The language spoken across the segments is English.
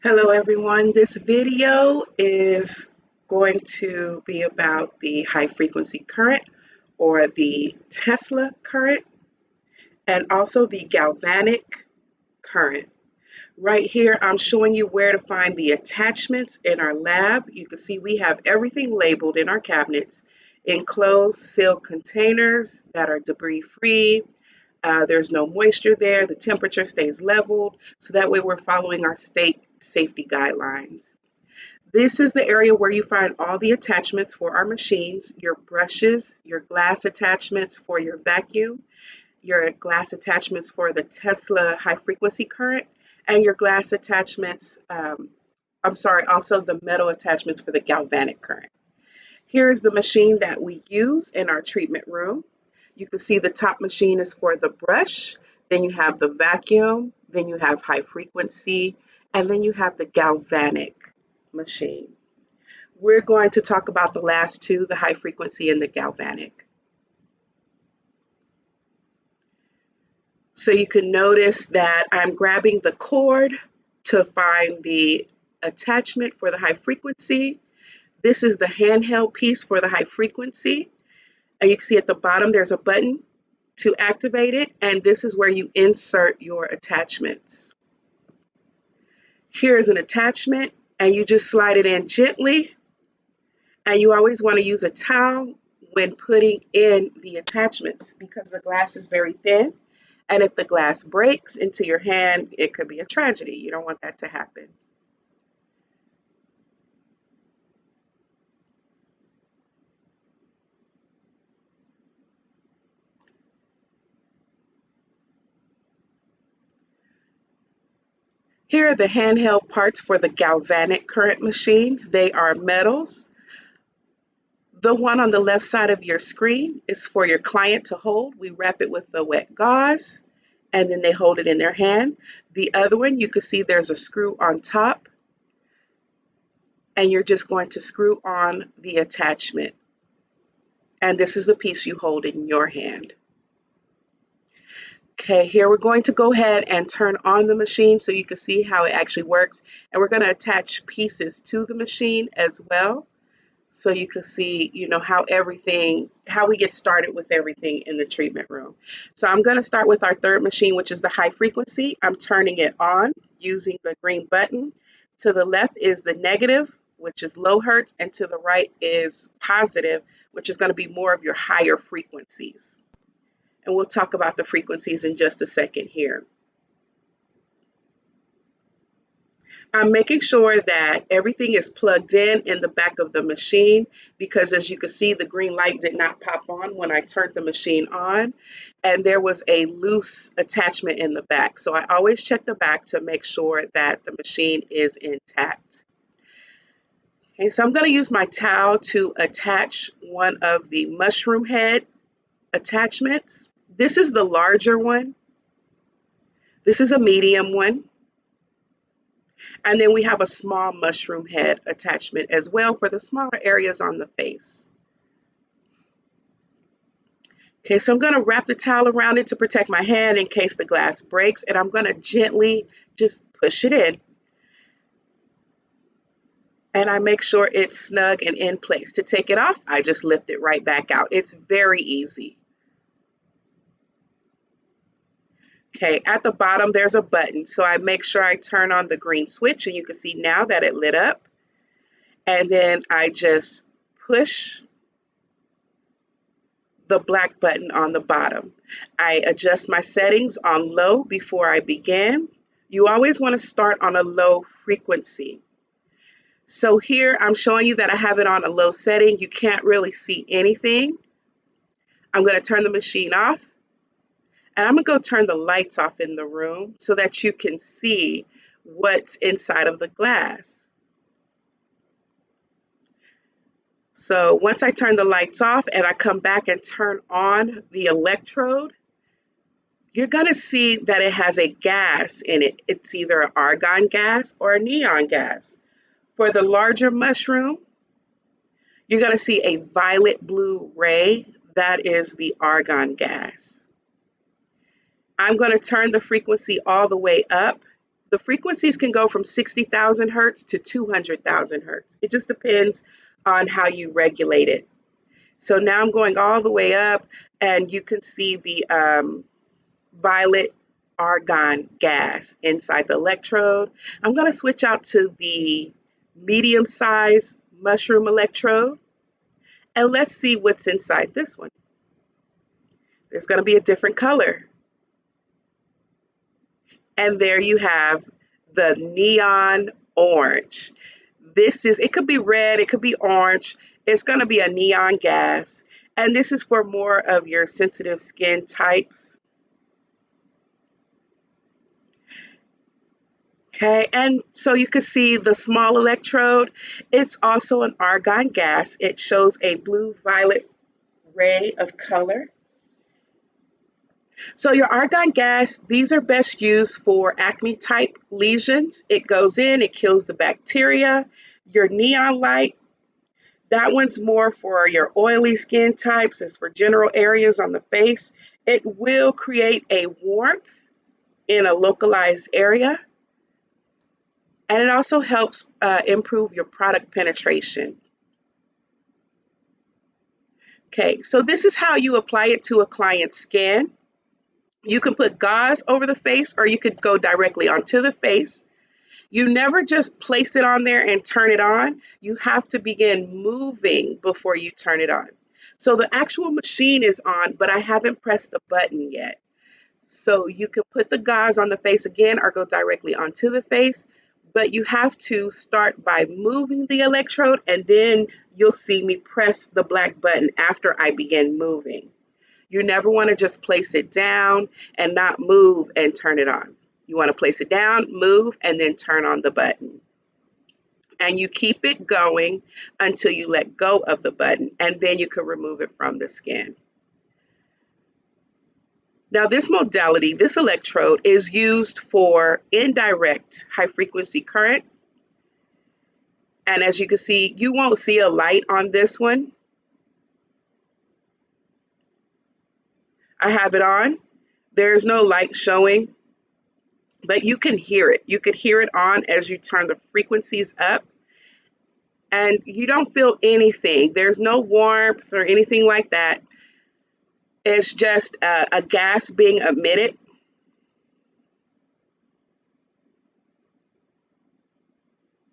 Hello everyone, this video is going to be about the high frequency current or the Tesla current and also the galvanic current. Right here I'm showing you where to find the attachments in our lab. You can see we have everything labeled in our cabinets in closed sealed containers that are debris free. There's no moisture there. The temperature stays leveled. So that way we're following our state safety guidelines. This is the area where you find all the attachments for our machines, your brushes, your glass attachments for your vacuum, your glass attachments for the Tesla high frequency current, and your glass attachments, also the metal attachments for the galvanic current. Here is the machine that we use in our treatment room. You can see the top machine is for the brush, then you have the vacuum, then you have high frequency, and then you have the galvanic machine. We're going to talk about the last two, the high frequency and the galvanic. So you can notice that I'm grabbing the cord to find the attachment for the high frequency. This is the handheld piece for the high frequency. And you can see at the bottom there's a button to activate it, and this is where you insert your attachments. Here is an attachment, and you just slide it in gently, and you always want to use a towel when putting in the attachments because the glass is very thin, and if the glass breaks into your hand, it could be a tragedy. You don't want that to happen. Here are the handheld parts for the galvanic current machine. They are metals. The one on the left side of your screen is for your client to hold. We wrap it with the wet gauze and then they hold it in their hand. The other one, you can see there's a screw on top and you're just going to screw on the attachment. And this is the piece you hold in your hand. Okay, here we're going to go ahead and turn on the machine so you can see how it actually works. And we're going to attach pieces to the machine as well. So you can see, how we get started with everything in the treatment room. So I'm going to start with our third machine, which is the high frequency. I'm turning it on using the green button. To the left is the negative, which is low hertz, and to the right is positive, which is going to be more of your higher frequencies. And we'll talk about the frequencies in just a second here. I'm making sure that everything is plugged in the back of the machine because as you can see, the green light did not pop on when I turned the machine on and there was a loose attachment in the back. So I always check the back to make sure that the machine is intact. Okay, so I'm going to use my towel to attach one of the mushroom head attachments. This is the larger one. This is a medium one. And then we have a small mushroom head attachment as well for the smaller areas on the face. Okay, so I'm going to wrap the towel around it to protect my hand in case the glass breaks, and I'm going to gently just push it in. And I make sure it's snug and in place. To take it off, I just lift it right back out. It's very easy. Okay, at the bottom there's a button, so I make sure I turn on the green switch, and you can see now that it lit up. And then I just push the black button on the bottom. I adjust my settings on low before I begin. You always want to start on a low frequency. So here I'm showing you that I have it on a low setting. You can't really see anything. I'm going to turn the machine off. And I'm going to go turn the lights off in the room so that you can see what's inside of the glass. So once I turn the lights off and I come back and turn on the electrode, you're going to see that it has a gas in it. It's either an argon gas or a neon gas. For the larger mushroom, you're going to see a violet blue ray. That is the argon gas. I'm going to turn the frequency all the way up The frequencies can go from 60,000 hertz to 200,000 hertz. It just depends on how you regulate it. So now I'm going all the way up, and you can see the violet argon gas inside the electrode. I'm going to switch out to the medium size mushroom electrode, and let's see what's inside this one. There's going to be a different color. And there you have the neon orange. It could be red, it could be orange. It's going to be a neon gas. And this is for more of your sensitive skin types. Okay, and so you can see the small electrode. It's also an argon gas. It shows a blue-violet ray of color. So your argon gas, these are best used for acne type lesions. It goes in, it kills the bacteria. Your neon light, that one's more for your oily skin types. It's for general areas on the face. It will create a warmth in a localized area. And it also helps improve your product penetration. Okay, so this is how you apply it to a client's skin. You can put gauze over the face, or you could go directly onto the face. You never just place it on there and turn it on. You have to begin moving before you turn it on. So the actual machine is on, but I haven't pressed the button yet. So you can put the gauze on the face again or go directly onto the face, but you have to start by moving the electrode, and then you'll see me press the black button after I begin moving. You never want to just place it down and not move and turn it on. You want to place it down, move, and then turn on the button. And you keep it going until you let go of the button, and then you can remove it from the skin. Now, this modality, this electrode, is used for indirect high frequency current. And as you can see, you won't see a light on this one. I have it on. There's no light showing, but you can hear it. You could hear it on as you turn the frequencies up. And you don't feel anything. There's no warmth or anything like that. It's just a gas being emitted.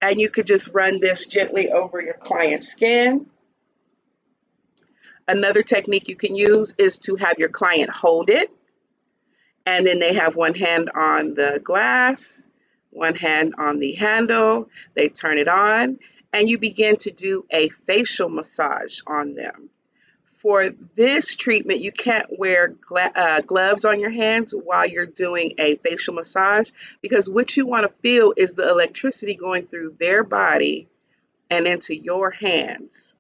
And you could just run this gently over your client's skin. Another technique you can use is to have your client hold it, and then they have one hand on the glass, one hand on the handle. They turn it on, and you begin to do a facial massage on them. For this treatment, you can't wear gloves on your hands while you're doing a facial massage, because what you want to feel is the electricity going through their body and into your hands,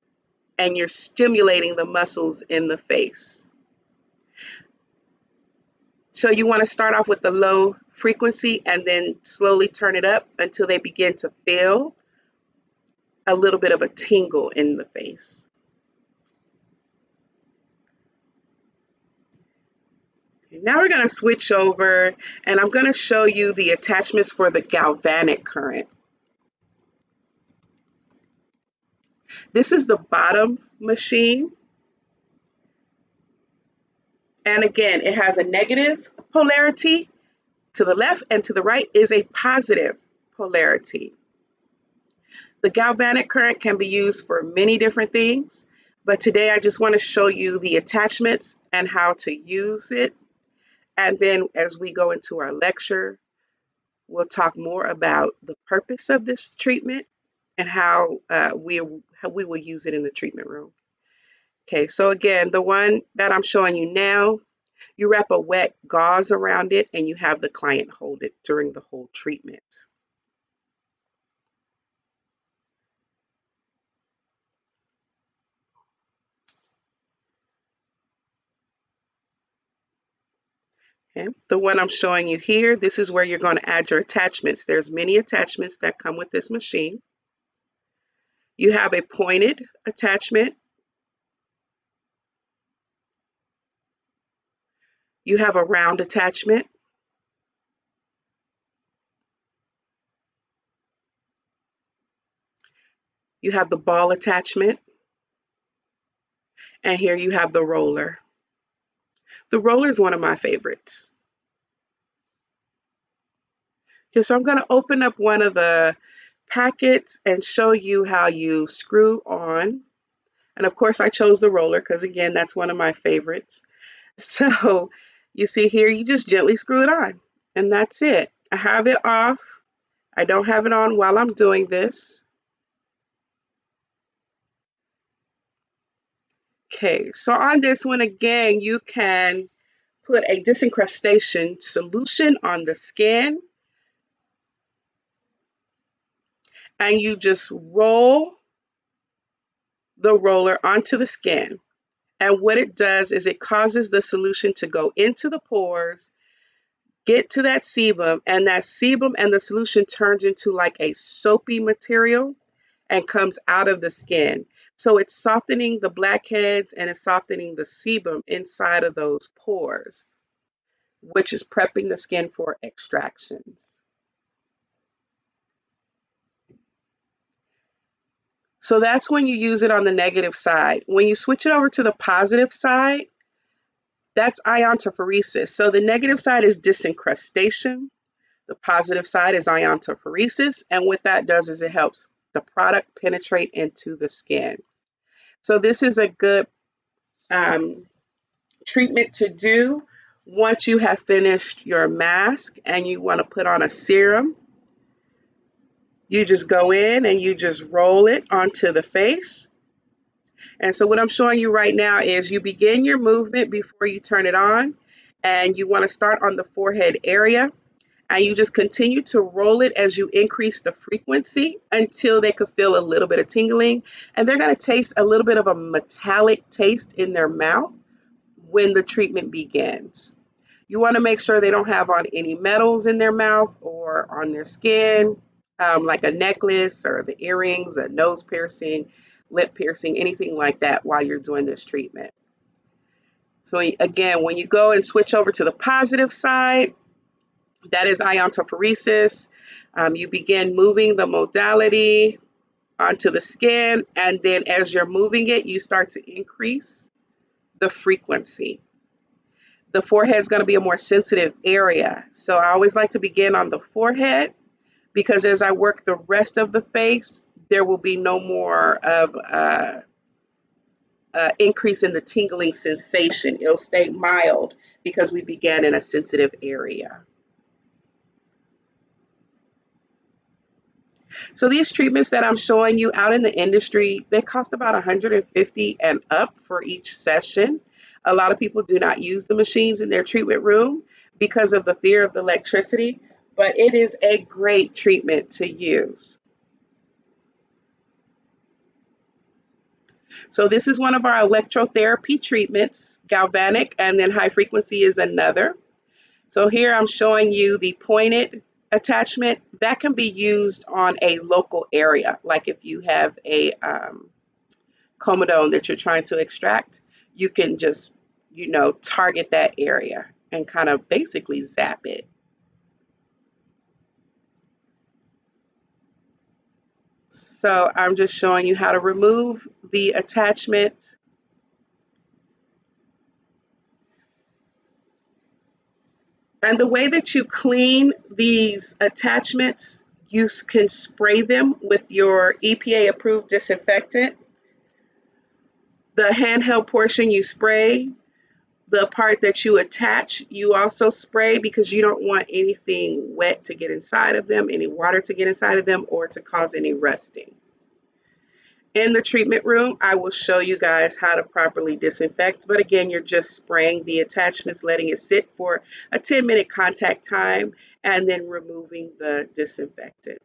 and you're stimulating the muscles in the face. So you want to start off with the low frequency and then slowly turn it up until they begin to feel a little bit of a tingle in the face. Now we're going to switch over, and I'm going to show you the attachments for the galvanic current. This is the bottom machine. And again, it has a negative polarity to the left, and to the right is a positive polarity. The galvanic current can be used for many different things, but today I just want to show you the attachments and how to use it. And then as we go into our lecture, we'll talk more about the purpose of this treatment and how we will use it in the treatment room. Okay, so again, the one that I'm showing you now, you wrap a wet gauze around it and you have the client hold it during the whole treatment. Okay. The one I'm showing you here, this is where you're going to add your attachments. There's many attachments that come with this machine. You have a pointed attachment. You have a round attachment. You have the ball attachment, and here you have the roller. The roller is one of my favorites. Okay, so I'm going to open up one of the packets and show you how you screw on. And of course, I chose the roller because, again, that's one of my favorites. So you see here, you just gently screw it on, and that's it. I have it off. I don't have it on while I'm doing this. Okay, so on this one, again, you can put a disincrustation solution on the skin, and you just roll the roller onto the skin. And what it does is it causes the solution to go into the pores, get to that sebum, and that sebum and the solution turns into like a soapy material and comes out of the skin. So it's softening the blackheads and it's softening the sebum inside of those pores, which is prepping the skin for extractions. So that's when you use it on the negative side. When you switch it over to the positive side, that's iontophoresis. So the negative side is disincrustation. The positive side is iontophoresis. And what that does is it helps the product penetrate into the skin. So this is a good treatment to do once you have finished your mask and you want to put on a serum. You just go in and you just roll it onto the face. And so what I'm showing you right now is you begin your movement before you turn it on, and you want to start on the forehead area, and you just continue to roll it as you increase the frequency until they could feel a little bit of tingling, and they're going to taste a little bit of a metallic taste in their mouth when the treatment begins. You want to make sure they don't have on any metals in their mouth or on their skin, like a necklace or the earrings, a nose piercing, lip piercing, anything like that while you're doing this treatment. So again, when you go and switch over to the positive side, that is iontophoresis. You begin moving the modality onto the skin, and then as you're moving it, you start to increase the frequency. The forehead is going to be a more sensitive area. So I always like to begin on the forehead because as I work the rest of the face, there will be no more of increase in the tingling sensation. It'll stay mild because we began in a sensitive area. So these treatments that I'm showing you out in the industry, they cost about $150 and up for each session. A lot of people do not use the machines in their treatment room because of the fear of the electricity, but it is a great treatment to use. So this is one of our electrotherapy treatments, galvanic, and then high frequency is another. So here I'm showing you the pointed attachment that can be used on a local area. Like if you have a comedone that you're trying to extract, you can just, target that area and kind of basically zap it. So I'm just showing you how to remove the attachment. And the way that you clean these attachments, you can spray them with your EPA approved disinfectant. The handheld portion you spray, the part that you attach, you also spray because you don't want anything wet to get inside of them, any water to get inside of them, or to cause any rusting. In the treatment room, I will show you guys how to properly disinfect, but again, you're just spraying the attachments, letting it sit for a 10-minute contact time, and then removing the disinfectant.